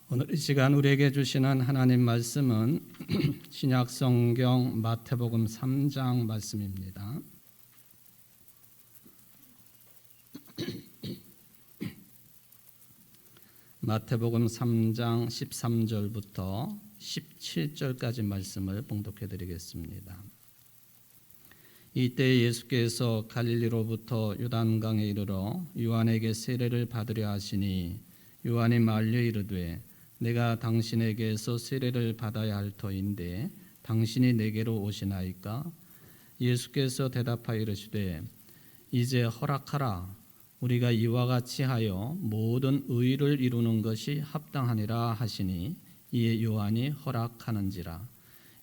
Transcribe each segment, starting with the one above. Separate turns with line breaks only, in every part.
오늘 이 시간 우리에게 주시는 하나님 말씀은 신약 성경 마태복음 3장 말씀입니다. 마태복음 3장 13절부터 17절까지 말씀을 봉독해 드리겠습니다. 이때 예수께서 갈릴리로부터 요단강에 이르러 요한에게 세례를 받으려 하시니 요한이 말려 이르되 내가 당신에게서 세례를 받아야 할 터인데 당신이 내게로 오시나이까? 예수께서 대답하여 이르시되 이제 허락하라. 우리가 이와 같이 하여 모든 의를 이루는 것이 합당하니라 하시니 이에 요한이 허락하는지라.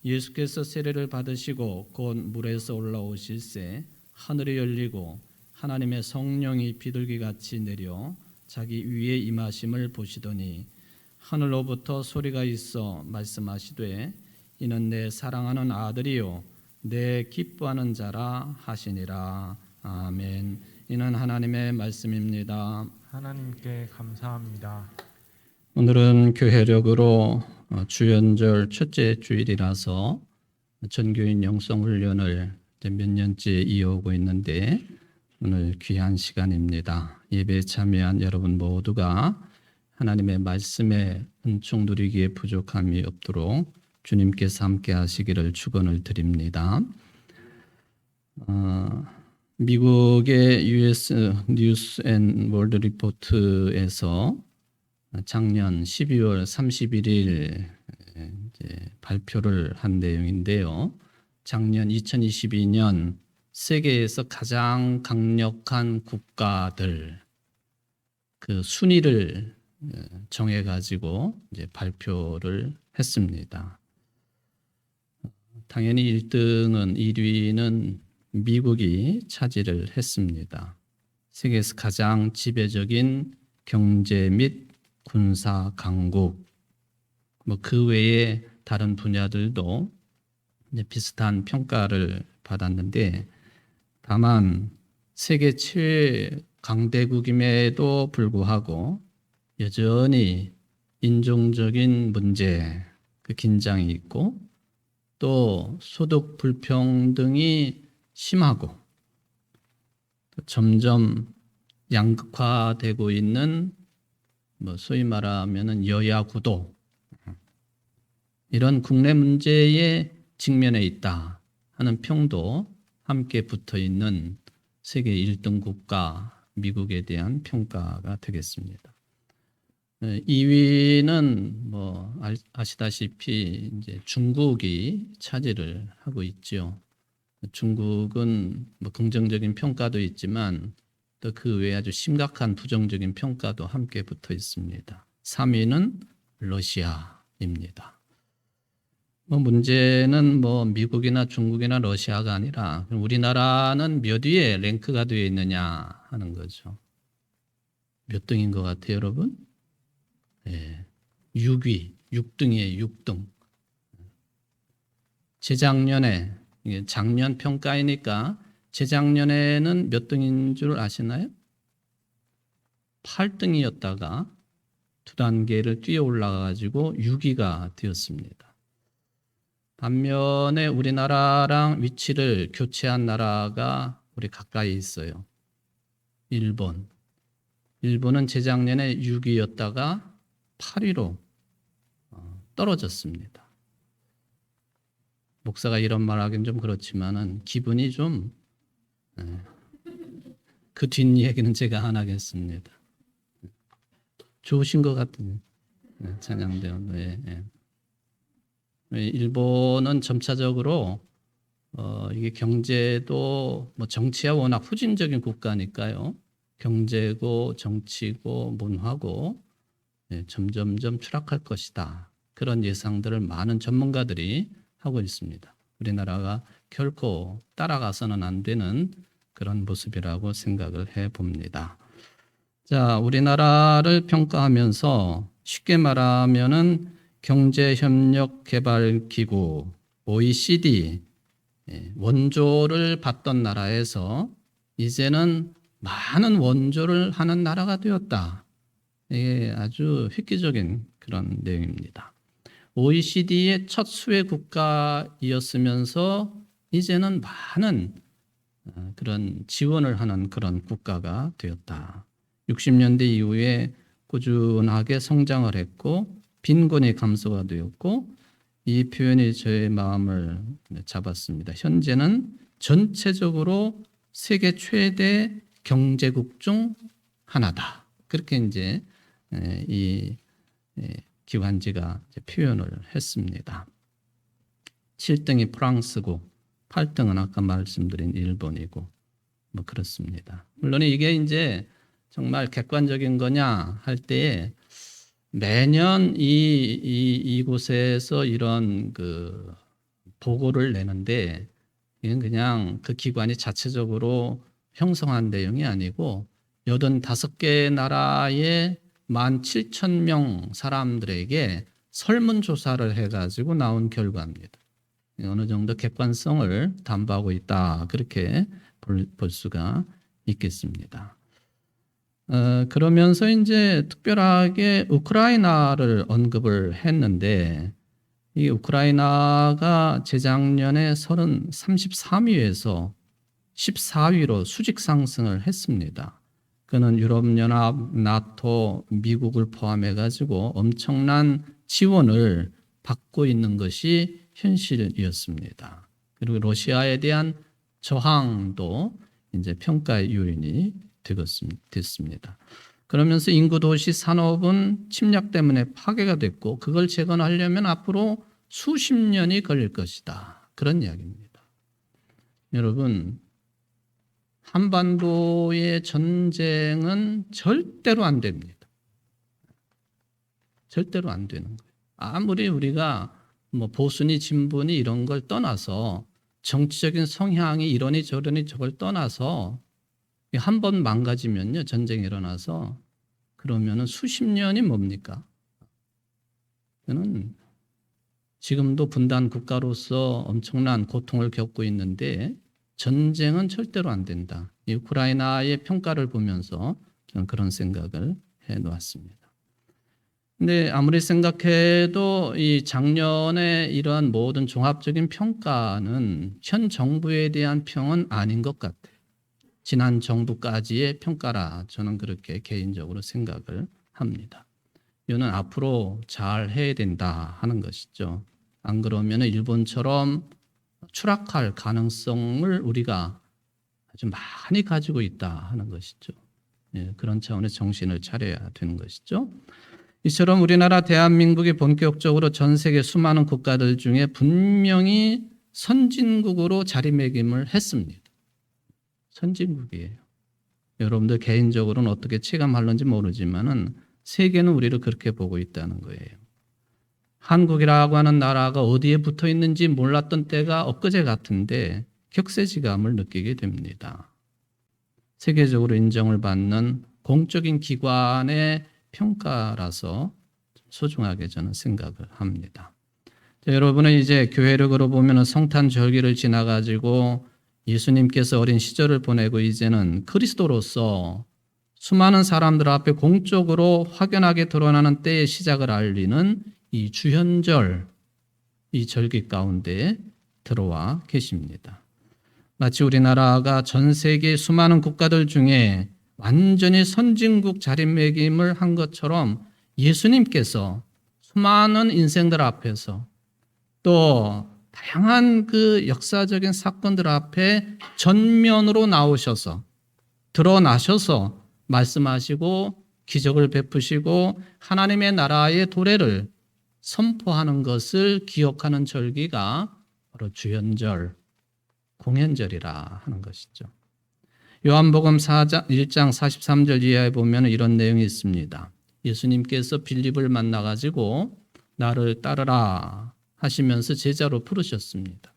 예수께서 세례를 받으시고 곧 물에서 올라오실새 하늘이 열리고 하나님의 성령이 비둘기같이 내려 자기 위에 임하심을 보시더니 하늘로부터 소리가 있어 말씀하시되 이는 내 사랑하는 아들이요 내 기뻐하는 자라 하시니라. 아멘. 이는 하나님의 말씀입니다.
하나님께 감사합니다.
오늘은 교회력으로 주연절 첫째 주일이라서 전교인 영성훈련을 몇 년째 이어오고 있는데 오늘 귀한 시간입니다. 예배에 참여한 여러분 모두가 하나님의 말씀에 은총 누리기에 부족함이 없도록 주님께서 함께 하시기를 축원을 드립니다. 미국의 US 뉴스 앤 월드 리포트에서 작년 12월 31일 발표를 한 내용인데요. 작년 2022년 세계에서 가장 강력한 국가들 그 순위를 정해 가지고 이제 발표를 했습니다. 당연히 1위는 미국이 차지를 했습니다. 세계에서 가장 지배적인 경제 및 군사 강국, 그 외에 다른 분야들도 이제 비슷한 평가를 받았는데, 다만 세계 최강대국임에도 불구하고 여전히 인종적인 문제, 그 긴장이 있고 또 소득 불평등이 심하고 점점 양극화되고 있는 소위 말하면 여야 구도, 이런 국내 문제에 직면해 있다 하는 평도 함께 붙어 있는 세계 1등 국가 미국에 대한 평가가 되겠습니다. 2위는 아시다시피 이제 중국이 차지를 하고 있죠. 중국은 긍정적인 평가도 있지만 또 그 외에 아주 심각한 부정적인 평가도 함께 붙어 있습니다. 3위는 러시아입니다. 문제는 미국이나 중국이나 러시아가 아니라 우리나라는 몇 위에 랭크가 되어 있느냐 하는 거죠. 몇 등인 것 같아요, 여러분? 6위, 6등이에요, 6등. 재작년에, 작년 평가이니까 재작년에는 몇 등인 줄 아시나요? 8등이었다가 두 단계를 뛰어 올라가가지고 6위가 되었습니다. 반면에 우리나라랑 위치를 교체한 나라가 우리 가까이 있어요. 일본. 일본은 재작년에 6위였다가 8위로 떨어졌습니다. 목사가 이런 말하기는 좀 그렇지만은 기분이 좀 그 뒷이야기는 제가 안 하겠습니다. 좋으신 것 같은 찬양대원. 일본은 점차적으로 이게 경제도 정치야 워낙 후진적인 국가니까요. 경제고 정치고 문화고 점점점 추락할 것이다. 그런 예상들을 많은 전문가들이 하고 있습니다. 우리나라가 결코 따라가서는 안 되는 그런 모습이라고 생각을 해봅니다. 자, 우리나라를 평가하면서 쉽게 말하면은 경제협력개발기구 OECD 원조를 받던 나라에서 이제는 많은 원조를 하는 나라가 되었다. 이게 아주 획기적인 그런 내용입니다. OECD의 첫 수혜 국가이었으면서 이제는 많은 그런 지원을 하는 그런 국가가 되었다. 60년대 이후에 꾸준하게 성장을 했고 빈곤이 감소가 되었고 이 표현이 저의 마음을 잡았습니다. 현재는 전체적으로 세계 최대 경제국 중 하나다. 그렇게 이제 이 기관지가 표현을 했습니다. 7등이 프랑스고 8등은 아까 말씀드린 일본이고 뭐 그렇습니다. 물론 이게 이제 정말 객관적인 거냐 할 때에 매년 이곳에서 이런 그 보고를 내는데 이건 그냥 그 기관이 자체적으로 형성한 내용이 아니고 85개 나라의 17,000명 사람들에게 설문조사를 해가지고 나온 결과입니다. 어느 정도 객관성을 담보하고 있다. 그렇게 볼 수가 있겠습니다. 그러면서 이제 특별하게 우크라이나를 언급을 했는데 이 우크라이나가 재작년에 33위에서 14위로 수직 상승을 했습니다. 그는 유럽연합, 나토, 미국을 포함해 가지고 엄청난 지원을 받고 있는 것이 현실이었습니다. 그리고 러시아에 대한 저항도 이제 평가의 요인이 됐습니다. 그러면서 인구 도시 산업은 침략 때문에 파괴가 됐고 그걸 재건하려면 앞으로 수십 년이 걸릴 것이다. 그런 이야기입니다. 여러분, 한반도의 전쟁은 절대로 안 됩니다. 절대로 안 되는 거예요. 아무리 우리가 뭐 보수니 진보니 이런 걸 떠나서 정치적인 성향이 이러니 저러니 저걸 떠나서 한 번 망가지면요, 전쟁이 일어나서 그러면은 수십 년이 뭡니까? 저는 지금도 분단 국가로서 엄청난 고통을 겪고 있는데 전쟁은 절대로 안 된다. 이 우크라이나의 평가를 보면서 저는 그런 생각을 해 놓았습니다. 근데 아무리 생각해도 이 작년에 이러한 모든 종합적인 평가는 현 정부에 대한 평은 아닌 것 같아요. 지난 정부까지의 평가라 저는 그렇게 개인적으로 생각을 합니다. 이거는 앞으로 잘 해야 된다 하는 것이죠. 안 그러면 일본처럼 추락할 가능성을 우리가 아주 많이 가지고 있다 하는 것이죠. 그런 차원에서 정신을 차려야 되는 것이죠. 이처럼 우리나라 대한민국이 본격적으로 전 세계 수많은 국가들 중에 분명히 선진국으로 자리매김을 했습니다. 선진국이에요. 여러분들 개인적으로는 어떻게 체감하는지 모르지만은 세계는 우리를 그렇게 보고 있다는 거예요. 한국이라고 하는 나라가 어디에 붙어 있는지 몰랐던 때가 엊그제 같은데 격세지감을 느끼게 됩니다. 세계적으로 인정을 받는 공적인 기관의 평가라서 소중하게 저는 생각을 합니다. 여러분은 이제 교회력으로 보면 성탄절기를 지나가지고 예수님께서 어린 시절을 보내고 이제는 그리스도로서 수많은 사람들 앞에 공적으로 확연하게 드러나는 때의 시작을 알리는 이 주현절, 이 절기 가운데 들어와 계십니다. 마치 우리나라가 전 세계 수많은 국가들 중에 완전히 선진국 자리매김을 한 것처럼 예수님께서 수많은 인생들 앞에서 또 다양한 그 역사적인 사건들 앞에 전면으로 나오셔서 드러나셔서 말씀하시고 기적을 베푸시고 하나님의 나라의 도래를 선포하는 것을 기억하는 절기가 바로 주현절, 공현절이라 하는 것이죠. 요한복음 1장 43절 이하에 보면 이런 내용이 있습니다. 예수님께서 빌립을 만나가지고 나를 따르라 하시면서 제자로 부르셨습니다.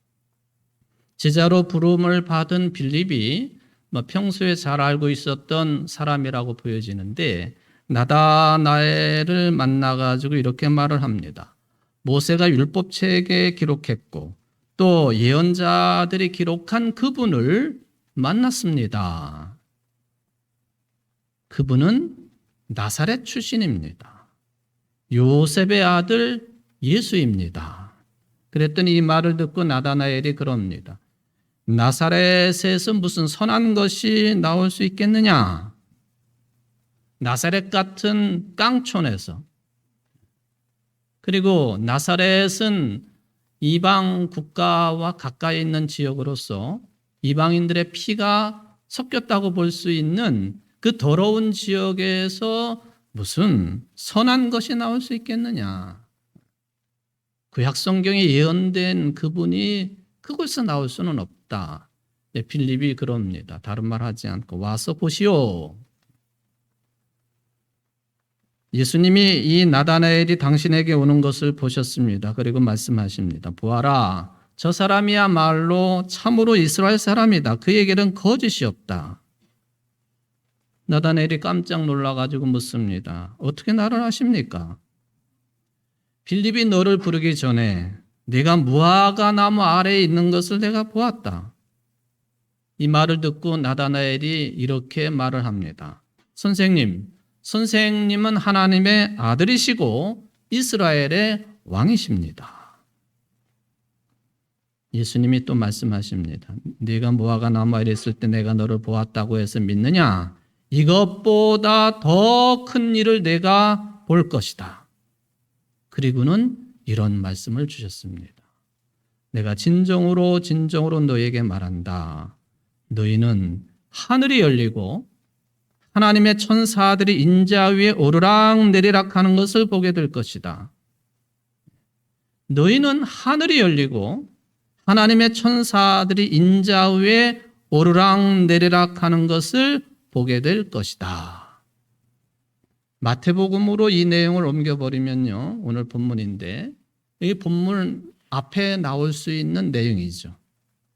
제자로 부름을 받은 빌립이 평소에 잘 알고 있었던 사람이라고 보여지는데 나다나엘을 만나가지고 이렇게 말을 합니다. 모세가 율법책에 기록했고 또 예언자들이 기록한 그분을 만났습니다. 그분은 나사렛 출신입니다. 요셉의 아들 예수입니다. 그랬더니 이 말을 듣고 나다나엘이 그럽니다. 나사렛에서 무슨 선한 것이 나올 수 있겠느냐? 나사렛 같은 깡촌에서. 그리고 나사렛은 이방 국가와 가까이 있는 지역으로서 이방인들의 피가 섞였다고 볼 수 있는 그 더러운 지역에서 무슨 선한 것이 나올 수 있겠느냐? 구약 성경에 예언된 그분이 그곳에서 나올 수는 없다. 빌립이 그럽니다. 다른 말 하지 않고 와서 보시오. 예수님이 이 나다나엘이 당신에게 오는 것을 보셨습니다. 그리고 말씀하십니다. 보아라, 저 사람이야말로 참으로 이스라엘 사람이다. 그에게는 거짓이 없다. 나다나엘이 깜짝 놀라가지고 묻습니다. 어떻게 나를 아십니까? 빌립이 너를 부르기 전에 네가 무화과 나무 아래에 있는 것을 내가 보았다. 이 말을 듣고 나다나엘이 이렇게 말을 합니다. 선생님은 하나님의 아들이시고 이스라엘의 왕이십니다. 예수님이 또 말씀하십니다. 네가 무화과 나무 아래에 있을 때 내가 너를 보았다고 해서 믿느냐? 이것보다 더 큰 일을 내가 볼 것이다. 그리고는 이런 말씀을 주셨습니다. 내가 진정으로 너에게 말한다. 너희는 하늘이 열리고 하나님의 천사들이 인자 위에 오르락 내리락 하는 것을 보게 될 것이다. 너희는 하늘이 열리고 하나님의 천사들이 인자 위에 오르락 내리락 하는 것을 보게 될 것이다. 마태복음으로 이 내용을 옮겨버리면요. 오늘 본문인데 이 본문 앞에 나올 수 있는 내용이죠.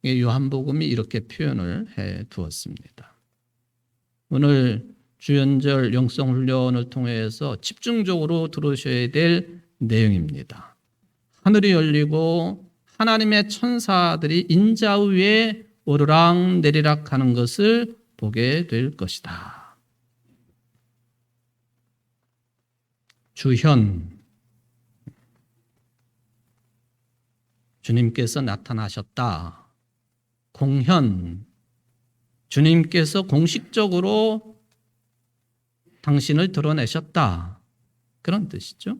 요한복음이 이렇게 표현을 해 두었습니다. 오늘 주연절 영성훈련을 통해서 집중적으로 들으셔야 될 내용입니다. 하늘이 열리고 하나님의 천사들이 인자 위에 오르락 내리락 하는 것을 보게 될 것이다. 주현, 주님께서 나타나셨다. 공현, 주님께서 공식적으로 당신을 드러내셨다. 그런 뜻이죠.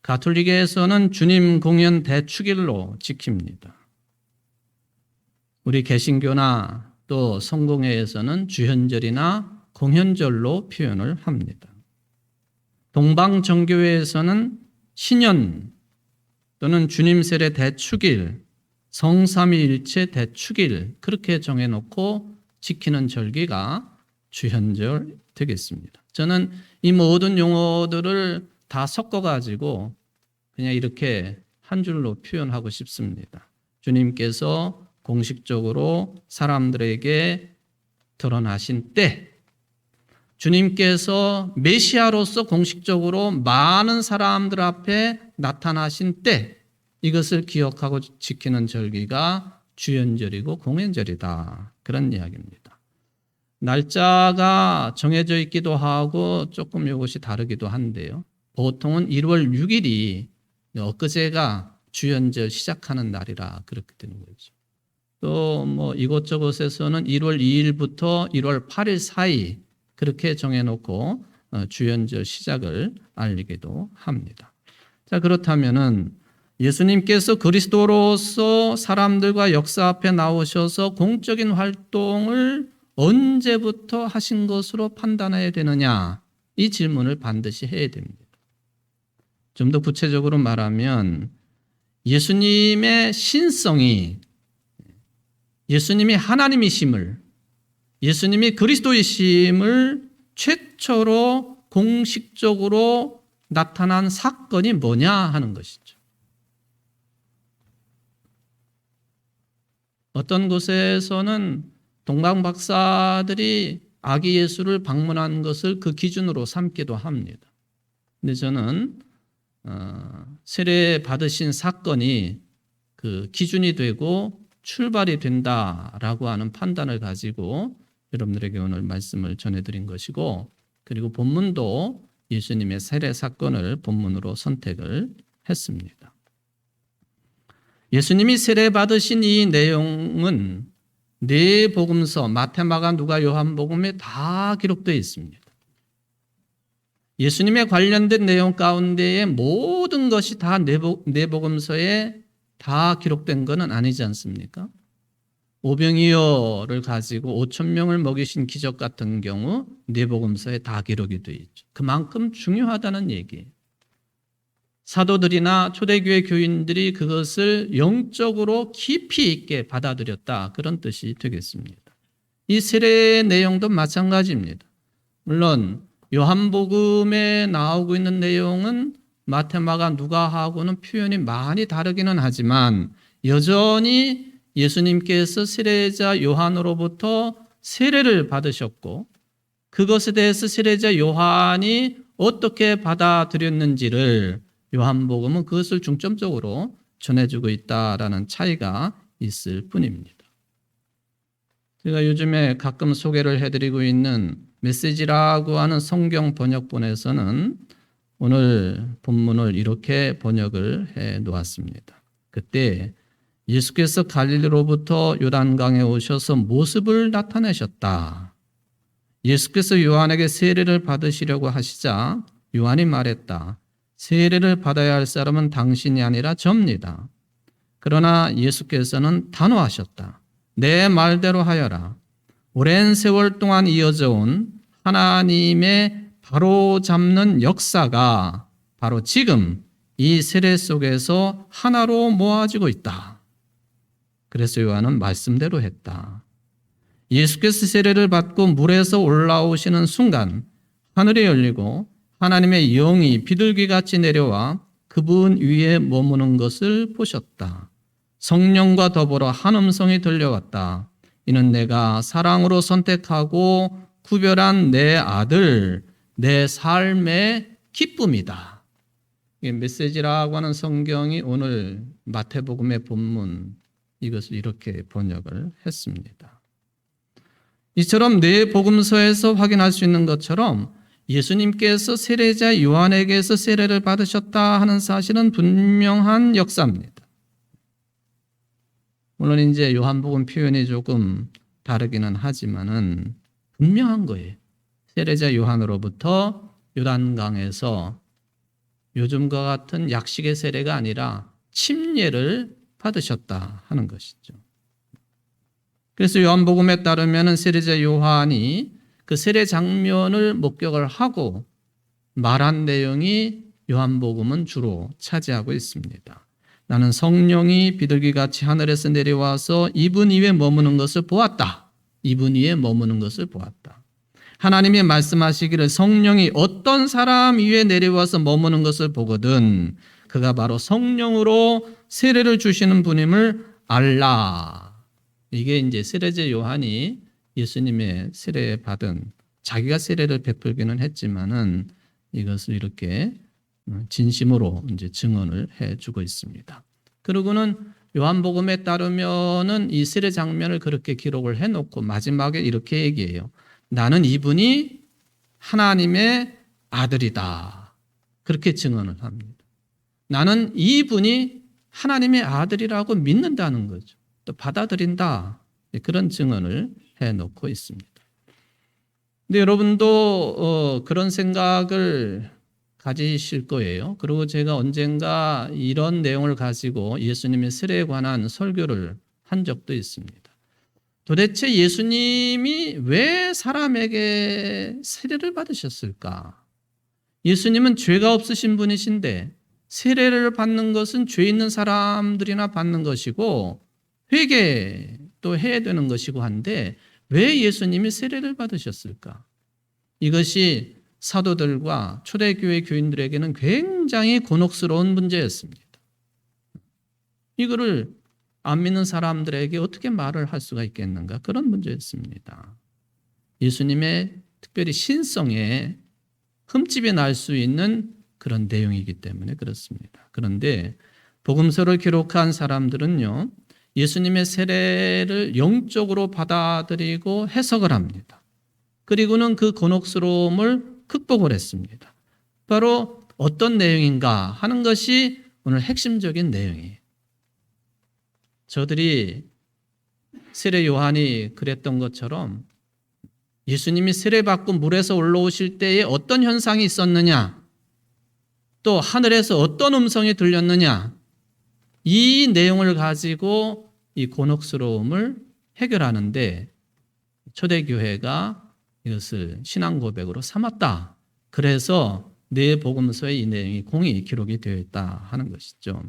가톨릭에서는 주님 공연 대축일로 지킵니다. 우리 개신교나 또 성공회에서는 주현절이나 공현절로 표현을 합니다. 동방정교회에서는 신년 또는 주님 세례 대축일, 성삼위일체 대축일 그렇게 정해놓고 지키는 절기가 주현절 되겠습니다. 저는 이 모든 용어들을 다 섞어가지고 그냥 이렇게 한 줄로 표현하고 싶습니다. 주님께서 공식적으로 사람들에게 드러나신 때, 주님께서 메시아로서 공식적으로 많은 사람들 앞에 나타나신 때, 이것을 기억하고 지키는 절기가 주연절이고 공연절이다. 그런 이야기입니다. 날짜가 정해져 있기도 하고 조금 이것이 다르기도 한데요. 보통은 1월 6일이 엊그제가 주연절 시작하는 날이라 그렇게 되는 거죠. 또 뭐 이곳저곳에서는 1월 2일부터 1월 8일 사이 그렇게 정해놓고 주연절 시작을 알리기도 합니다. 자, 그렇다면은 예수님께서 그리스도로서 사람들과 역사 앞에 나오셔서 공적인 활동을 언제부터 하신 것으로 판단해야 되느냐? 이 질문을 반드시 해야 됩니다. 좀 더 구체적으로 말하면 예수님의 신성이, 예수님이 하나님이심을, 예수님이 그리스도이심을 최초로 공식적으로 나타난 사건이 뭐냐 하는 것이죠. 어떤 곳에서는 동방 박사들이 아기 예수를 방문한 것을 그 기준으로 삼기도 합니다. 근데 저는 세례 받으신 사건이 그 기준이 되고 출발이 된다라고 하는 판단을 가지고 여러분들에게 오늘 말씀을 전해드린 것이고, 그리고 본문도 예수님의 세례 사건을 본문으로 선택을 했습니다. 예수님이 세례 받으신 이 내용은 네 복음서 마태, 마가, 누가, 요한복음에 다 기록되어 있습니다. 예수님에 관련된 내용 가운데에 모든 것이 다 네 복음서에 다 기록된 것은 아니지 않습니까? 오병이어를 가지고 5천 명을 먹이신 기적 같은 경우 네 복음서에 다 기록이 되어 있죠. 그만큼 중요하다는 얘기예요. 사도들이나 초대교회 교인들이 그것을 영적으로 깊이 있게 받아들였다, 그런 뜻이 되겠습니다. 이 세례의 내용도 마찬가지입니다. 물론 요한복음에 나오고 있는 내용은 마태, 마가, 누가하고는 표현이 많이 다르기는 하지만 여전히 예수님께서 세례자 요한으로부터 세례를 받으셨고 그것에 대해서 세례자 요한이 어떻게 받아들였는지를 요한복음은 그것을 중점적으로 전해주고 있다라는 차이가 있을 뿐입니다. 제가 요즘에 가끔 소개를 해드리고 있는 메시지라고 하는 성경 번역본에서는 오늘 본문을 이렇게 번역을 해 놓았습니다. 그때 예수께서 갈릴리로부터 요단강에 오셔서 모습을 나타내셨다. 예수께서 요한에게 세례를 받으시려고 하시자 요한이 말했다. 세례를 받아야 할 사람은 당신이 아니라 접니다. 그러나 예수께서는 단호하셨다. 내 말대로 하여라. 오랜 세월 동안 이어져 온 하나님의 바로잡는 역사가 바로 지금 이 세례 속에서 하나로 모아지고 있다. 그래서 요한은 말씀대로 했다. 예수께서 세례를 받고 물에서 올라오시는 순간 하늘이 열리고 하나님의 영이 비둘기같이 내려와 그분 위에 머무는 것을 보셨다. 성령과 더불어 한 음성이 들려왔다. 이는 내가 사랑으로 선택하고 구별한 내 아들, 내 삶의 기쁨이다. 메시지라고 하는 성경이 오늘 마태복음의 본문 이것을 이렇게 번역을 했습니다. 이처럼 네 복음서에서 확인할 수 있는 것처럼 예수님께서 세례자 요한에게서 세례를 받으셨다 하는 사실은 분명한 역사입니다. 물론 이제 요한복음 표현이 조금 다르기는 하지만은 분명한 거예요. 세례자 요한으로부터 요단강에서 요즘과 같은 약식의 세례가 아니라 침례를 받으셨다 하는 것이죠. 그래서 요한복음에 따르면 세례자 요한이 그 세례 장면을 목격을 하고 말한 내용이 요한복음은 주로 차지하고 있습니다. 나는 성령이 비둘기같이 하늘에서 내려와서 이분 위에 머무는 것을 보았다. 이분 위에 머무는 것을 보았다. 하나님이 말씀하시기를 성령이 어떤 사람 위에 내려와서 머무는 것을 보거든 그가 바로 성령으로 세례를 주시는 분임을 알라. 이게 이제 세례자 요한이 예수님의 세례 받은 자기가 세례를 베풀기는 했지만은 이것을 이렇게 진심으로 이제 증언을 해주고 있습니다. 그리고는 요한복음에 따르면은 이 세례 장면을 그렇게 기록을 해놓고 마지막에 이렇게 얘기해요. 나는 이분이 하나님의 아들이다. 그렇게 증언을 합니다. 나는 이분이 하나님의 아들이라고 믿는다는 거죠. 또 받아들인다. 그런 증언을 해놓고 있습니다. 근데 여러분도 그런 생각을 가지실 거예요. 그리고 제가 언젠가 이런 내용을 가지고 예수님의 세례에 관한 설교를 한 적도 있습니다. 도대체 예수님이 왜 사람에게 세례를 받으셨을까? 예수님은 죄가 없으신 분이신데 세례를 받는 것은 죄 있는 사람들이나 받는 것이고 회개도 해야 되는 것이고 한데 왜 예수님이 세례를 받으셨을까? 이것이 사도들과 초대교회 교인들에게는 굉장히 곤혹스러운 문제였습니다. 이거를 안 믿는 사람들에게 어떻게 말을 할 수가 있겠는가? 그런 문제였습니다. 예수님의 특별히 신성에 흠집이 날 수 있는 그런 내용이기 때문에 그렇습니다. 그런데 복음서를 기록한 사람들은요, 예수님의 세례를 영적으로 받아들이고 해석을 합니다. 그리고는 그 곤혹스러움을 극복을 했습니다. 바로 어떤 내용인가 하는 것이 오늘 핵심적인 내용이에요. 저들이 세례 요한이 그랬던 것처럼 예수님이 세례받고 물에서 올라오실 때에 어떤 현상이 있었느냐, 또 하늘에서 어떤 음성이 들렸느냐, 이 내용을 가지고 이 곤혹스러움을 해결하는데 초대교회가 이것을 신앙 고백으로 삼았다. 그래서 네 복음서에 이 내용이 공히 기록이 되어 있다 하는 것이죠.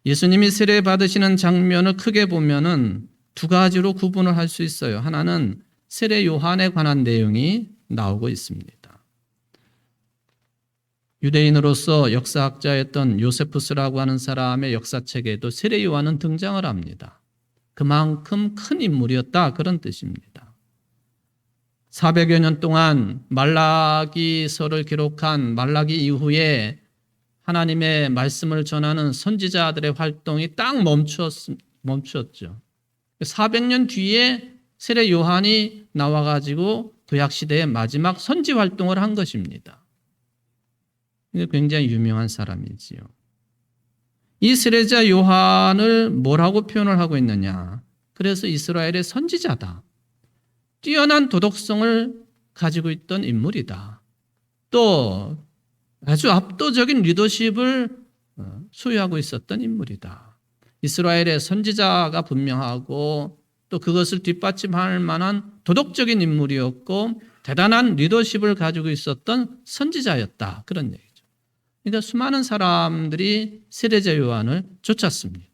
예수님이 세례 받으시는 장면을 크게 보면은 두 가지로 구분을 할 수 있어요. 하나는 세례 요한에 관한 내용이 나오고 있습니다. 유대인으로서 역사학자였던 요세푸스라고 하는 사람의 역사책에도 세례 요한은 등장을 합니다. 그만큼 큰 인물이었다 그런 뜻입니다. 400여 년 동안 말라기서를 기록한 말라기 이후에 하나님의 말씀을 전하는 선지자들의 활동이 딱 멈추었죠. 400년 뒤에 세례 요한이 나와가지고 구약시대의 마지막 선지 활동을 한 것입니다. 굉장히 유명한 사람이지요. 이 세례자 요한을 뭐라고 표현을 하고 있느냐? 그래서 이스라엘의 선지자다. 뛰어난 도덕성을 가지고 있던 인물이다. 또 아주 압도적인 리더십을 소유하고 있었던 인물이다. 이스라엘의 선지자가 분명하고 또 그것을 뒷받침할 만한 도덕적인 인물이었고 대단한 리더십을 가지고 있었던 선지자였다. 그런 얘기죠. 그러니까 수많은 사람들이 세례자 요한을 쫓았습니다.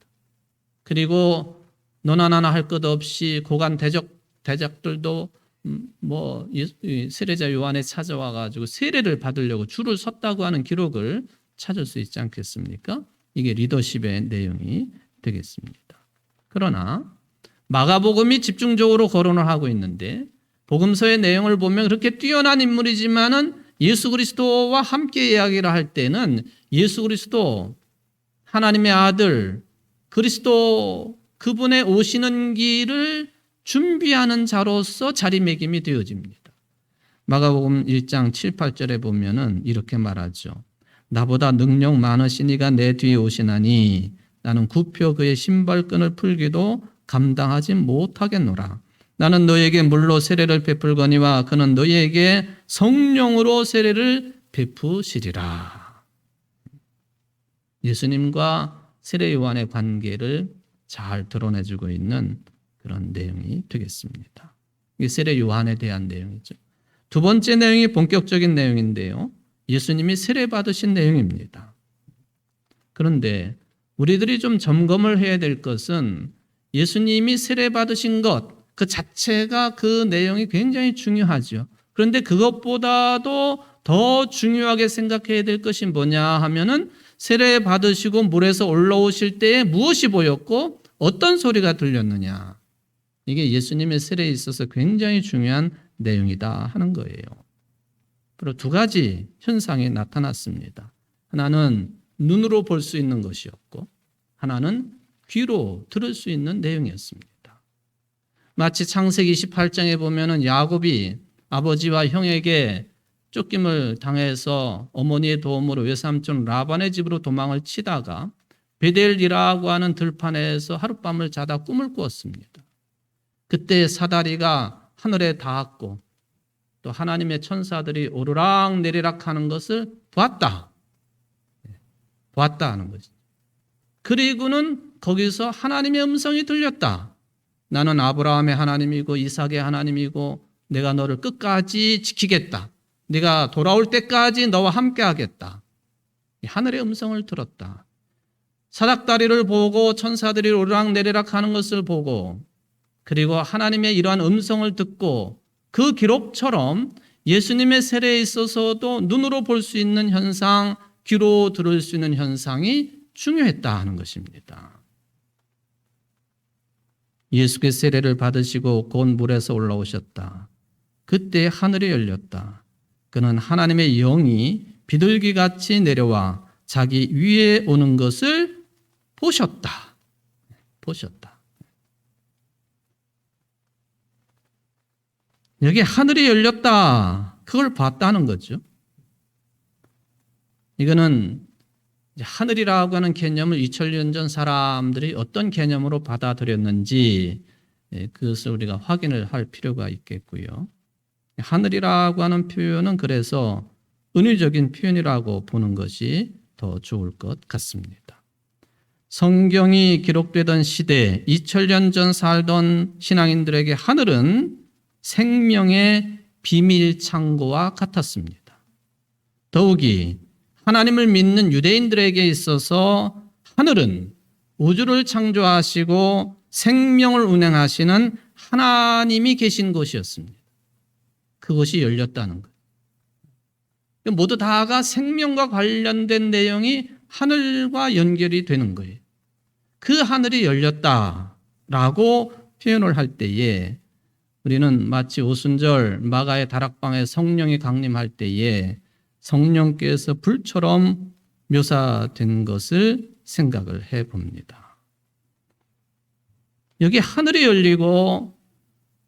그리고 너나 나나 할 것 없이 고관 대적들도 세례자 요한에 찾아와 가지고 세례를 받으려고 줄을 섰다고 하는 기록을 찾을 수 있지 않겠습니까? 이게 리더십의 내용이 되겠습니다. 그러나 마가복음이 집중적으로 거론을 하고 있는데 복음서의 내용을 보면 그렇게 뛰어난 인물이지만은 예수 그리스도와 함께 이야기를 할 때는 예수 그리스도 하나님의 아들 그리스도 그분의 오시는 길을 준비하는 자로서 자리매김이 되어집니다. 마가복음 1장 7, 8절에 보면은 이렇게 말하죠. 나보다 능력 많으신 이가 내 뒤에 오시나니 나는 굽혀 그의 신발끈을 풀기도 감당하지 못하겠노라. 나는 너에게 물로 세례를 베풀거니와 그는 너에게 성령으로 세례를 베푸시리라. 예수님과 세례 요한의 관계를 잘 드러내주고 있는 그런 내용이 되겠습니다. 이게 세례 요한에 대한 내용이죠. 두 번째 내용이 본격적인 내용인데요. 예수님이 세례 받으신 내용입니다. 그런데 우리들이 좀 점검을 해야 될 것은 예수님이 세례 받으신 것 그 자체가 그 내용이 굉장히 중요하죠. 그런데 그것보다도 더 중요하게 생각해야 될 것이 뭐냐 하면은 세례 받으시고 물에서 올라오실 때에 무엇이 보였고 어떤 소리가 들렸느냐. 이게 예수님의 세례에 있어서 굉장히 중요한 내용이다 하는 거예요. 그리고 두 가지 현상이 나타났습니다. 하나는 눈으로 볼 수 있는 것이었고 하나는 귀로 들을 수 있는 내용이었습니다. 마치 창세기 28장에 보면은 야곱이 아버지와 형에게 쫓김을 당해서 어머니의 도움으로 외삼촌 라반의 집으로 도망을 치다가 베델이라고 하는 들판에서 하룻밤을 자다 꿈을 꾸었습니다. 그때 사다리가 하늘에 닿았고 또 하나님의 천사들이 오르락 내리락 하는 것을 보았다 하는 거죠. 그리고는 거기서 하나님의 음성이 들렸다. 나는 아브라함의 하나님이고 이삭의 하나님이고 내가 너를 끝까지 지키겠다. 네가 돌아올 때까지 너와 함께 하겠다. 하늘의 음성을 들었다. 사닥다리를 보고 천사들이 오르락내리락 하는 것을 보고 그리고 하나님의 이러한 음성을 듣고 그 기록처럼 예수님의 세례에 있어서도 눈으로 볼 수 있는 현상, 귀로 들을 수 있는 현상이 중요했다 하는 것입니다. 예수께서 세례를 받으시고 곧 물에서 올라오셨다. 그때 하늘이 열렸다. 그는 하나님의 영이 비둘기같이 내려와 자기 위에 오는 것을 보셨다. 여기 하늘이 열렸다. 그걸 봤다는 거죠. 이거는 이제 하늘이라고 하는 개념을 2000년 전 사람들이 어떤 개념으로 받아들였는지 그것을 우리가 확인을 할 필요가 있겠고요. 하늘이라고 하는 표현은 그래서 은유적인 표현이라고 보는 것이 더 좋을 것 같습니다. 성경이 기록되던 시대, 2000년 전 살던 신앙인들에게 하늘은 생명의 비밀 창고와 같았습니다. 더욱이 하나님을 믿는 유대인들에게 있어서 하늘은 우주를 창조하시고 생명을 운행하시는 하나님이 계신 곳이었습니다. 그것이 열렸다는 거예요. 모두 다가 생명과 관련된 내용이 하늘과 연결이 되는 거예요. 그 하늘이 열렸다라고 표현을 할 때에 우리는 마치 오순절 마가의 다락방에 성령이 강림할 때에 성령께서 불처럼 묘사된 것을 생각을 해봅니다. 여기 하늘이 열리고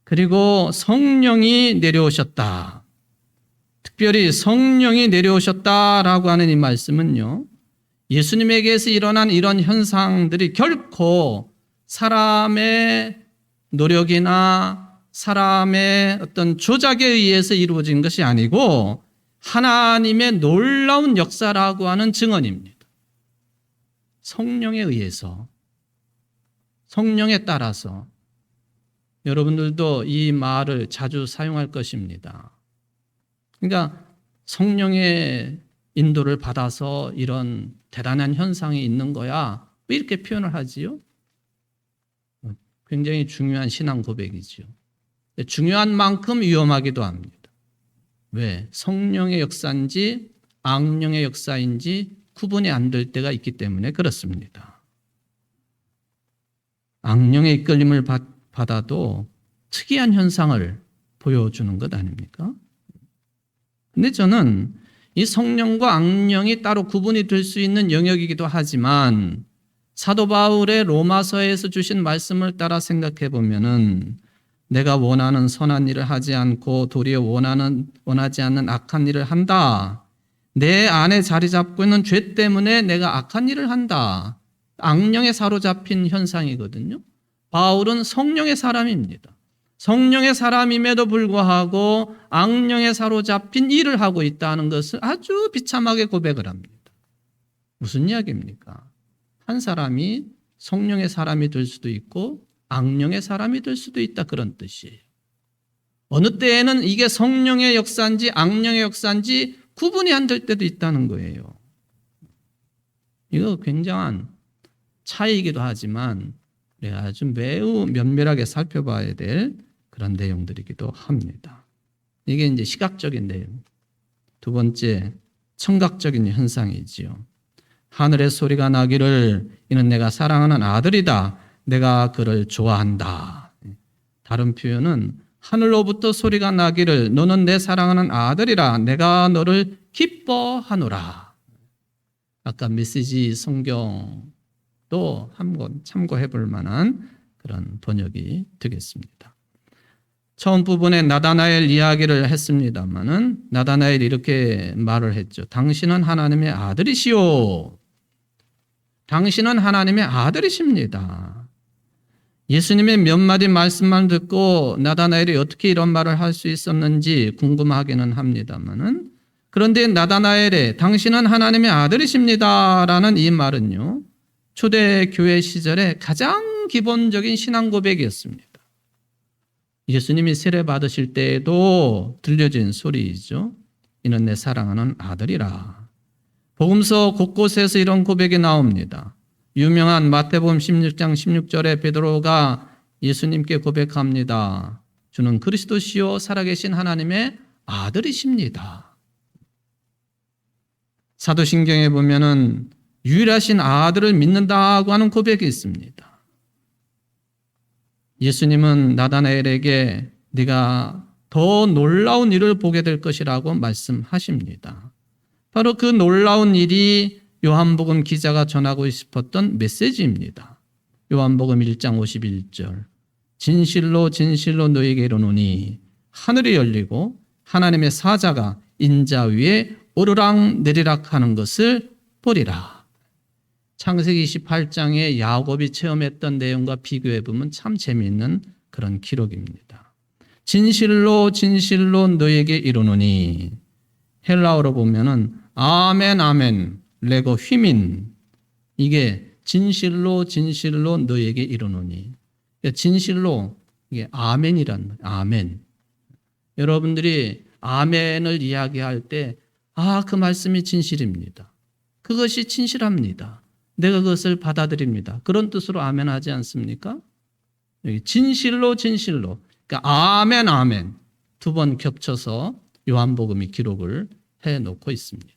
그리고 성령이 내려오셨다. 특별히 성령이 내려오셨다라고 하는 이 말씀은요, 예수님에게서 일어난 이런 현상들이 결코 사람의 노력이나 사람의 어떤 조작에 의해서 이루어진 것이 아니고 하나님의 놀라운 역사라고 하는 증언입니다. 성령에 의해서, 성령에 따라서 여러분들도 이 말을 자주 사용할 것입니다. 그러니까 성령의 인도를 받아서 이런 대단한 현상이 있는 거야. 왜 이렇게 표현을 하지요? 굉장히 중요한 신앙 고백이죠. 중요한 만큼 위험하기도 합니다. 왜? 성령의 역사인지 악령의 역사인지 구분이 안 될 때가 있기 때문에 그렇습니다. 악령의 이끌림을 받아도 특이한 현상을 보여주는 것 아닙니까? 근데 저는 이 성령과 악령이 따로 구분이 될 수 있는 영역이기도 하지만 사도 바울의 로마서에서 주신 말씀을 따라 생각해 보면은 내가 원하는 선한 일을 하지 않고 도리어 원하지 않는 악한 일을 한다. 내 안에 자리 잡고 있는 죄 때문에 내가 악한 일을 한다. 악령에 사로잡힌 현상이거든요. 바울은 성령의 사람입니다. 성령의 사람임에도 불구하고 악령에 사로잡힌 일을 하고 있다는 것을 아주 비참하게 고백을 합니다. 무슨 이야기입니까? 한 사람이 성령의 사람이 될 수도 있고 악령의 사람이 될 수도 있다, 그런 뜻이에요. 어느 때에는 이게 성령의 역사인지 악령의 역사인지 구분이 안 될 때도 있다는 거예요. 이거 굉장한 차이이기도 하지만 우리가 아주 매우 면밀하게 살펴봐야 될 그런 내용들이기도 합니다. 이게 이제 시각적인 내용. 두 번째, 청각적인 현상이지요. 하늘의 소리가 나기를 이는 내가 사랑하는 아들이다. 내가 그를 좋아한다. 다른 표현은 하늘로부터 소리가 나기를 너는 내 사랑하는 아들이라 내가 너를 기뻐하노라. 아까 메시지 성경도 한번 참고해 볼 만한 그런 번역이 되겠습니다. 처음 부분에 나다나엘 이야기를 했습니다마는 나다나엘이 이렇게 말을 했죠. 당신은 하나님의 아들이시오. 당신은 하나님의 아들이십니다. 예수님의 몇 마디 말씀만 듣고 나다나엘이 어떻게 이런 말을 할 수 있었는지 궁금하기는 합니다마는 그런데 나다나엘의 당신은 하나님의 아들이십니다라는 이 말은요. 초대교회 시절에 가장 기본적인 신앙 고백이었습니다. 예수님이 세례 받으실 때에도 들려진 소리이죠. 이는 내 사랑하는 아들이라. 복음서 곳곳에서 이런 고백이 나옵니다. 유명한 마태복음 16장 16절에 베드로가 예수님께 고백합니다. 주는 그리스도시요 살아계신 하나님의 아들이십니다. 사도신경에 보면은 유일하신 아들을 믿는다고 하는 고백이 있습니다. 예수님은 나다나엘에게 네가 더 놀라운 일을 보게 될 것이라고 말씀하십니다. 바로 그 놀라운 일이 요한복음 기자가 전하고 싶었던 메시지입니다. 요한복음 1장 51절 진실로 진실로 너희에게 이르노니 하늘이 열리고 하나님의 사자가 인자 위에 오르락 내리락 하는 것을 보리라. 창세기 28장에 야곱이 체험했던 내용과 비교해 보면 참 재미있는 그런 기록입니다. 진실로 진실로 너에게 이르노니, 헬라어로 보면은 아멘 아멘 레고 휘민, 이게 진실로 진실로 너에게 이르노니, 진실로 이게 아멘이란 말이에요. 아멘. 여러분들이 아멘을 이야기할 때 그 말씀이 진실입니다. 그것이 진실합니다. 내가 그것을 받아들입니다. 그런 뜻으로 아멘 하지 않습니까? 여기 진실로 진실로, 그러니까 아멘 아멘 두 번 겹쳐서 요한복음이 기록을 해놓고 있습니다.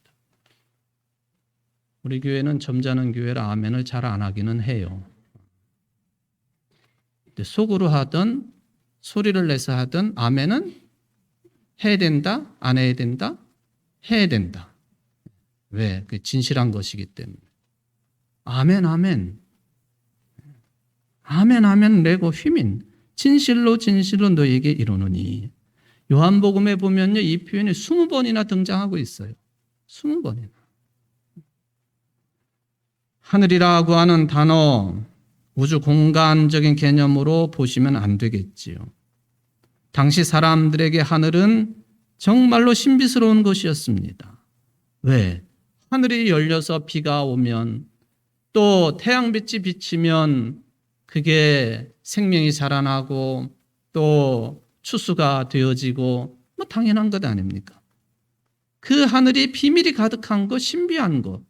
우리 교회는 점잖은 교회라 아멘을 잘 안 하기는 해요. 근데 속으로 하든 소리를 내서 하든 아멘은 해야 된다? 안 해야 된다? 해야 된다. 왜? 그 진실한 것이기 때문에. 아멘 아멘. 아멘 아멘 레고 휘민. 진실로 진실로 너에게 이르노니. 요한복음에 보면요, 이 표현이 20번이나 등장하고 있어요. 20번이나. 하늘이라고 하는 단어, 우주 공간적인 개념으로 보시면 안 되겠지요. 당시 사람들에게 하늘은 정말로 신비스러운 것이었습니다. 왜? 하늘이 열려서 비가 오면, 또 태양빛이 비치면 그게 생명이 자라나고 또 추수가 되어지고, 뭐 당연한 것 아닙니까? 그 하늘이 비밀이 가득한 것, 신비한 것.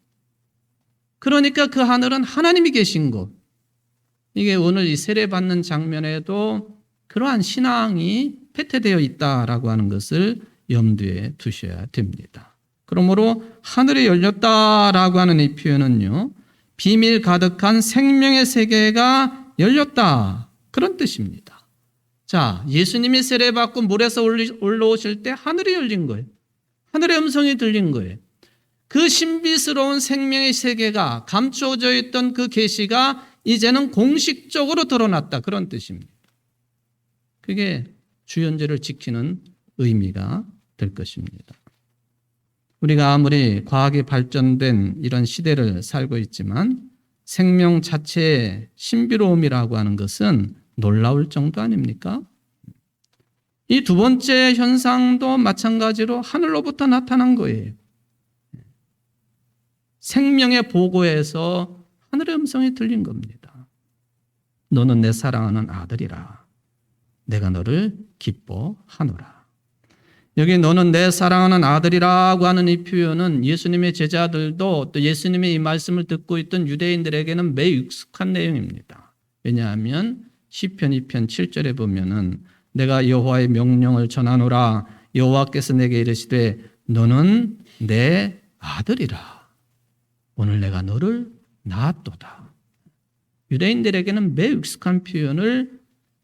그러니까 그 하늘은 하나님이 계신 곳. 이게 오늘 이 세례받는 장면에도 그러한 신앙이 패태되어 있다라고 하는 것을 염두에 두셔야 됩니다. 그러므로 하늘이 열렸다라고 하는 이 표현은요, 비밀 가득한 생명의 세계가 열렸다, 그런 뜻입니다. 자, 예수님이 세례받고 물에서 올라오실 때 하늘이 열린 거예요. 하늘의 음성이 들린 거예요. 그 신비스러운 생명의 세계가 감추어져 있던 그 계시가 이제는 공식적으로 드러났다, 그런 뜻입니다. 그게 주현재를 지키는 의미가 될 것입니다. 우리가 아무리 과학이 발전된 이런 시대를 살고 있지만 생명 자체의 신비로움이라고 하는 것은 놀라울 정도 아닙니까? 이 두 번째 현상도 마찬가지로 하늘로부터 나타난 거예요. 생명의 보고에서 하늘의 음성이 들린 겁니다. 너는 내 사랑하는 아들이라. 내가 너를 기뻐하노라. 여기 너는 내 사랑하는 아들이라고 하는 이 표현은 예수님의 제자들도 또 예수님의 이 말씀을 듣고 있던 유대인들에게는 매우 익숙한 내용입니다. 왜냐하면 시편 2편 7절에 보면은 내가 여호와의 명령을 전하노라. 여호와께서 내게 이르시되 너는 내 아들이라. 오늘 내가 너를 낳았도다. 유대인들에게는 매우 익숙한 표현을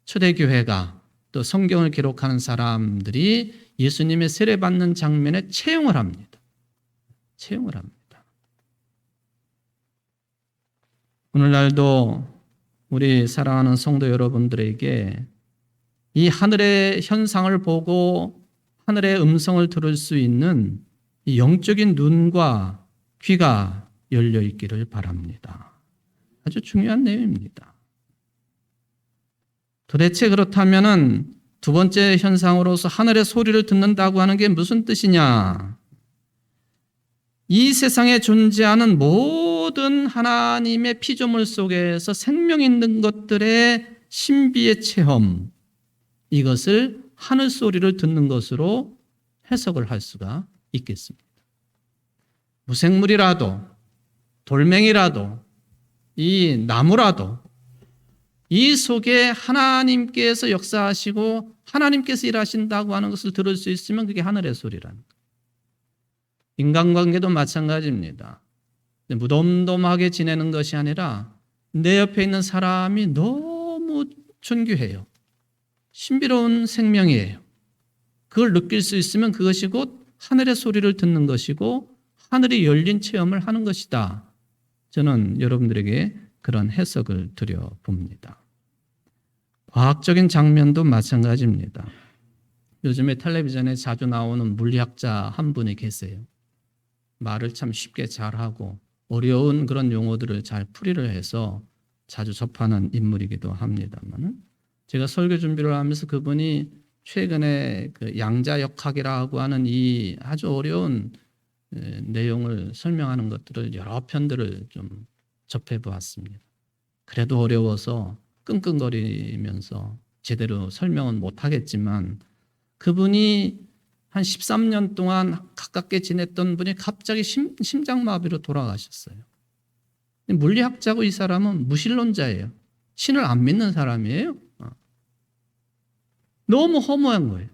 초대교회가 또 성경을 기록하는 사람들이 예수님의 세례받는 장면에 채용을 합니다. 채용을 합니다. 오늘날도 우리 사랑하는 성도 여러분들에게 이 하늘의 현상을 보고 하늘의 음성을 들을 수 있는 이 영적인 눈과 귀가 열려 있기를 바랍니다. 아주 중요한 내용입니다. 도대체 그렇다면은 두 번째 현상으로서 하늘의 소리를 듣는다고 하는 게 무슨 뜻이냐? 이 세상에 존재하는 모든 하나님의 피조물 속에서 생명 있는 것들의 신비의 체험, 이것을 하늘 소리를 듣는 것으로 해석을 할 수가 있겠습니다. 무생물이라도 돌멩이라도 이 나무라도 이 속에 하나님께서 역사하시고 하나님께서 일하신다고 하는 것을 들을 수 있으면 그게 하늘의 소리라는 거예요. 인간관계도 마찬가지입니다. 무덤덤하게 지내는 것이 아니라 내 옆에 있는 사람이 너무 존귀해요. 신비로운 생명이에요. 그걸 느낄 수 있으면 그것이 곧 하늘의 소리를 듣는 것이고 하늘이 열린 체험을 하는 것이다. 저는 여러분들에게 그런 해석을 드려봅니다. 과학적인 장면도 마찬가지입니다. 요즘에 텔레비전에 자주 나오는 물리학자 한 분이 계세요. 말을 참 쉽게 잘하고 어려운 그런 용어들을 잘 풀이를 해서 자주 접하는 인물이기도 합니다만, 제가 설교 준비를 하면서 그분이 최근에 그 양자역학이라고 하는 이 아주 어려운 내용을 설명하는 것들을 여러 편들을 좀 접해 보았습니다. 그래도 어려워서 끙끙거리면서 제대로 설명은 못 하겠지만, 그분이 한 13년 동안 가깝게 지냈던 분이 갑자기 심장마비로 돌아가셨어요. 물리학자고 이 사람은 무신론자예요. 신을 안 믿는 사람이에요. 너무 허무한 거예요.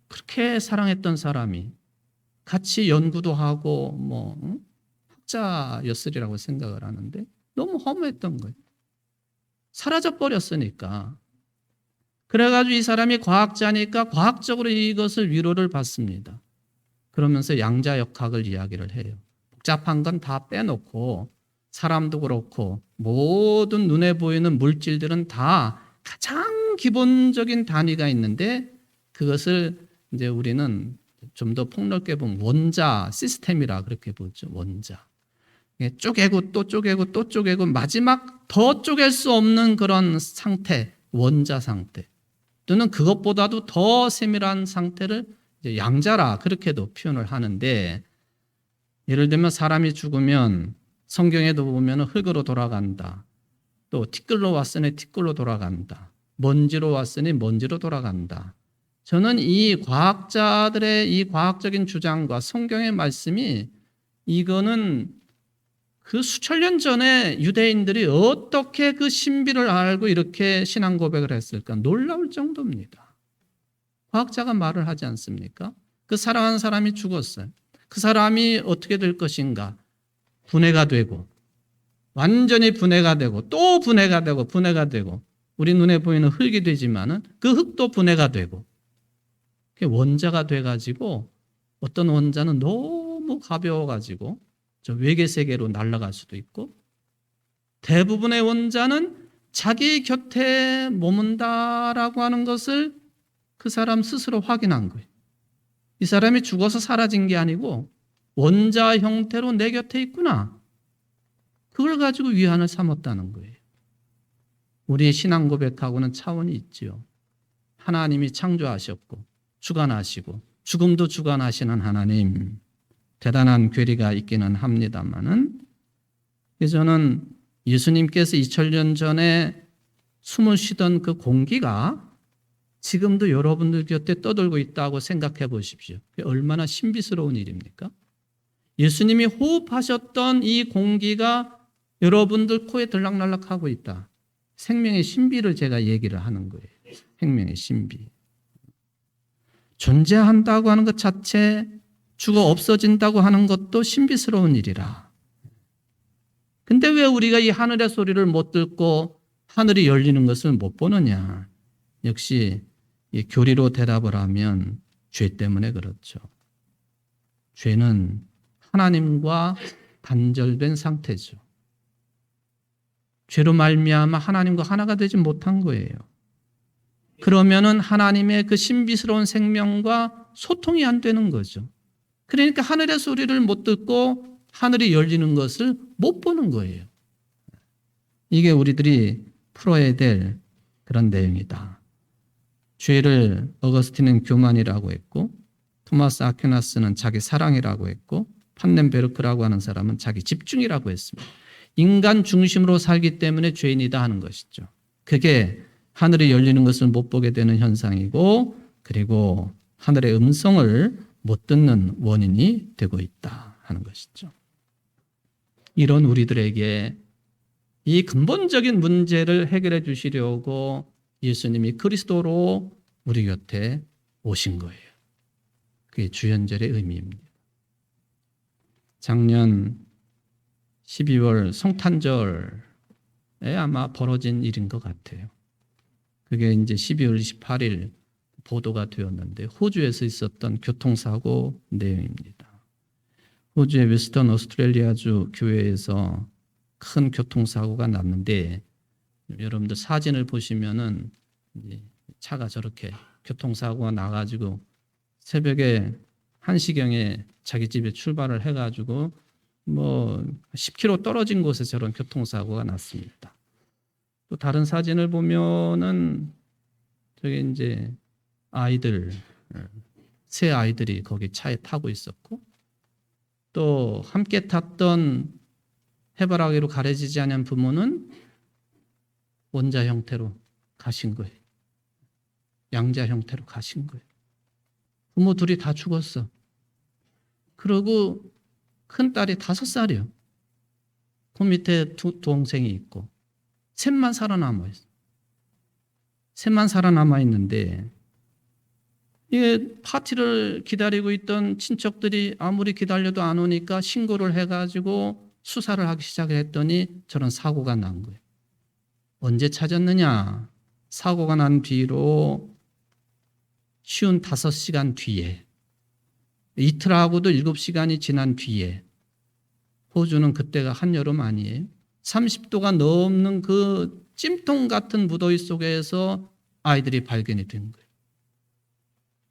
그렇게 사랑했던 사람이 같이 연구도 하고 학자였으리라고 생각을 하는데 너무 허무했던 거예요. 사라져 버렸으니까. 그래가지고 이 사람이 과학자니까 과학적으로 이것을 위로를 받습니다. 그러면서 양자역학을 이야기를 해요. 복잡한 건 다 빼놓고 사람도 그렇고 모든 눈에 보이는 물질들은 다 가장 기본적인 단위가 있는데, 그것을 이제 우리는 좀 더 폭넓게 보면 원자 시스템이라 그렇게 보죠. 원자. 쪼개고 또 쪼개고 또 쪼개고 마지막 더 쪼갤 수 없는 그런 상태, 원자 상태. 또는 그것보다도 더 세밀한 상태를 이제 양자라 그렇게도 표현을 하는데, 예를 들면 사람이 죽으면 성경에도 보면 흙으로 돌아간다. 또 티끌로 왔으니 티끌로 돌아간다. 먼지로 왔으니 먼지로 돌아간다. 저는 이 과학자들의 이 과학적인 주장과 성경의 말씀이, 이거는 그 수천 년 전에 유대인들이 어떻게 그 신비를 알고 이렇게 신앙 고백을 했을까 놀라울 정도입니다. 과학자가 말을 하지 않습니까? 그 사랑하는 사람이 죽었어요. 그 사람이 어떻게 될 것인가? 분해가 되고, 완전히 분해가 되고, 또 분해가 되고, 분해가 되고, 우리 눈에 보이는 흙이 되지만은 그 흙도 분해가 되고, 원자가 돼가지고 어떤 원자는 너무 가벼워가지고 저 외계 세계로 날아갈 수도 있고, 대부분의 원자는 자기 곁에 머문다라고 하는 것을 그 사람 스스로 확인한 거예요. 이 사람이 죽어서 사라진 게 아니고 원자 형태로 내 곁에 있구나. 그걸 가지고 위안을 삼았다는 거예요. 우리의 신앙 고백하고는 차원이 있지요. 하나님이 창조하셨고 주관하시고 죽음도 주관하시는 하나님, 대단한 괴리가 있기는 합니다만은, 저는 예수님께서 2000년 전에 숨을 쉬던 그 공기가 지금도 여러분들 곁에 떠돌고 있다고 생각해 보십시오. 얼마나 신비스러운 일입니까? 예수님이 호흡하셨던 이 공기가 여러분들 코에 들락날락하고 있다. 생명의 신비를 제가 얘기를 하는 거예요. 생명의 신비. 존재한다고 하는 것 자체, 죽어 없어진다고 하는 것도 신비스러운 일이라. 근데 왜 우리가 이 하늘의 소리를 못 듣고 하늘이 열리는 것을 못 보느냐? 역시 이 교리로 대답을 하면 죄 때문에 그렇죠. 죄는 하나님과 단절된 상태죠. 죄로 말미암아 하나님과 하나가 되지 못한 거예요. 그러면은 하나님의 그 신비스러운 생명과 소통이 안 되는 거죠. 그러니까 하늘의 소리를 못 듣고 하늘이 열리는 것을 못 보는 거예요. 이게 우리들이 풀어야 될 그런 내용이다. 죄를 어거스틴은 교만이라고 했고, 토마스 아퀴나스는 자기 사랑이라고 했고, 판넨베르크라고 하는 사람은 자기 집중이라고 했습니다. 인간 중심으로 살기 때문에 죄인이다 하는 것이죠. 그게 하늘이 열리는 것을 못 보게 되는 현상이고, 그리고 하늘의 음성을 못 듣는 원인이 되고 있다 하는 것이죠. 이런 우리들에게 이 근본적인 문제를 해결해 주시려고 예수님이 그리스도로 우리 곁에 오신 거예요. 그게 주연절의 의미입니다. 작년 12월 성탄절에 아마 벌어진 일인 것 같아요. 그게 이제 12월 28일 보도가 되었는데, 호주에서 있었던 교통사고 내용입니다. 호주의 웨스턴 오스트레일리아주 교회에서 큰 교통사고가 났는데, 여러분들 사진을 보시면은 차가 저렇게 교통사고가 나가지고 새벽에 1시경에 자기 집에 출발을 해가지고 뭐 10km 떨어진 곳에 저런 교통사고가 났습니다. 또 다른 사진을 보면은 저게 이제 아이들, 세 아이들이 거기 차에 타고 있었고, 또 함께 탔던 해바라기로 가려지지 않은 부모는 원자 형태로 가신 거예요. 양자 형태로 가신 거예요. 부모 둘이 다 죽었어. 그러고 큰 딸이 5살이요. 그 밑에 동생이 있고 셋만 살아남아 있어. 셋만 살아남아 있는데 이게 파티를 기다리고 있던 친척들이 아무리 기다려도 안 오니까 신고를 해가지고 수사를 하기 시작했더니 저런 사고가 난 거예요. 언제 찾았느냐? 사고가 난 뒤로 55시간 뒤에, 이틀하고도 7시간이 지난 뒤에, 호주는 그때가 한여름 아니에요. 30도가 넘는 그 찜통 같은 무더위 속에서 아이들이 발견이 된 거예요.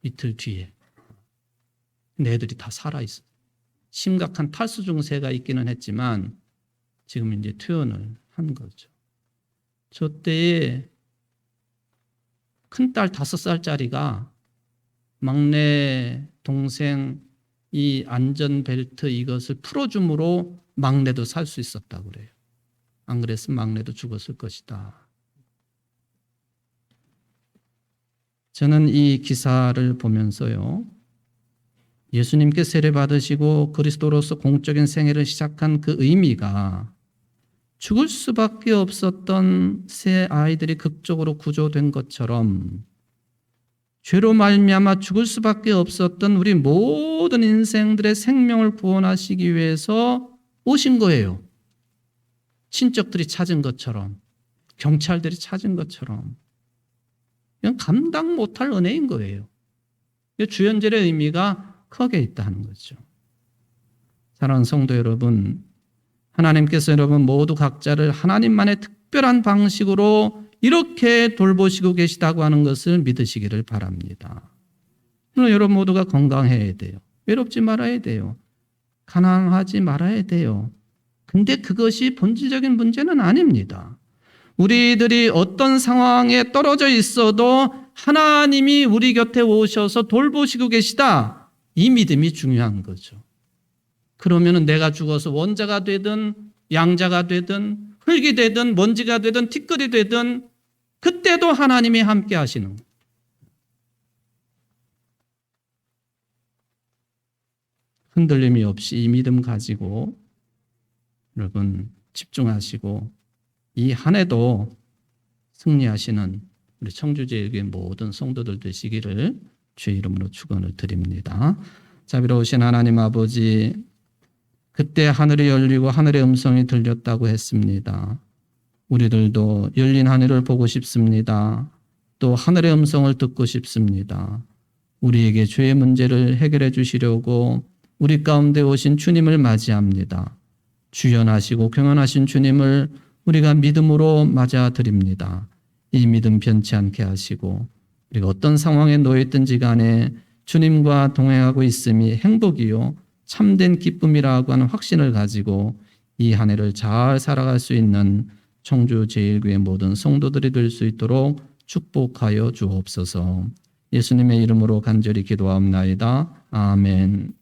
이틀 뒤에. 근데 애들이 다 살아있어요. 심각한 탈수 증세가 있기는 했지만 지금 이제 퇴원을 한 거죠. 저 때에 큰딸 5살짜리가 막내 동생 이 안전벨트 이것을 풀어줌으로 막내도 살 수 있었다고 그래요. 안 그랬으면 막내도 죽었을 것이다. 저는 이 기사를 보면서요, 예수님께 세례 받으시고 그리스도로서 공적인 생애를 시작한 그 의미가 죽을 수밖에 없었던 세 아이들이 극적으로 구조된 것처럼 죄로 말미암아 죽을 수밖에 없었던 우리 모든 인생들의 생명을 구원하시기 위해서 오신 거예요. 친척들이 찾은 것처럼, 경찰들이 찾은 것처럼. 이건 감당 못할 은혜인 거예요. 주연절의 의미가 크게 있다는 거죠. 사랑하는 성도 여러분, 하나님께서 여러분 모두 각자를 하나님만의 특별한 방식으로 이렇게 돌보시고 계시다고 하는 것을 믿으시기를 바랍니다. 여러분 모두가 건강해야 돼요. 외롭지 말아야 돼요. 가난하지 말아야 돼요. 근데 그것이 본질적인 문제는 아닙니다. 우리들이 어떤 상황에 떨어져 있어도 하나님이 우리 곁에 오셔서 돌보시고 계시다. 이 믿음이 중요한 거죠. 그러면 내가 죽어서 원자가 되든 양자가 되든 흙이 되든 먼지가 되든 티끌이 되든 그때도 하나님이 함께 하시는 거예요. 흔들림이 없이 이 믿음 가지고 여러분 집중하시고 이 한 해도 승리하시는 우리 청주제일교회 모든 성도들 되시기를 주의 이름으로 축원을 드립니다. 자비로우신 하나님 아버지, 그때 하늘이 열리고 하늘의 음성이 들렸다고 했습니다. 우리들도 열린 하늘을 보고 싶습니다. 또 하늘의 음성을 듣고 싶습니다. 우리에게 죄의 문제를 해결해 주시려고 우리 가운데 오신 주님을 맞이합니다. 주연하시고 경연하신 주님을 우리가 믿음으로 맞아드립니다. 이 믿음 변치 않게 하시고 우리가 어떤 상황에 놓여있든지 간에 주님과 동행하고 있음이 행복이요 참된 기쁨이라고 하는 확신을 가지고 이 한 해를 잘 살아갈 수 있는 청주제일교회 모든 성도들이 될 수 있도록 축복하여 주옵소서. 예수님의 이름으로 간절히 기도하옵나이다. 아멘.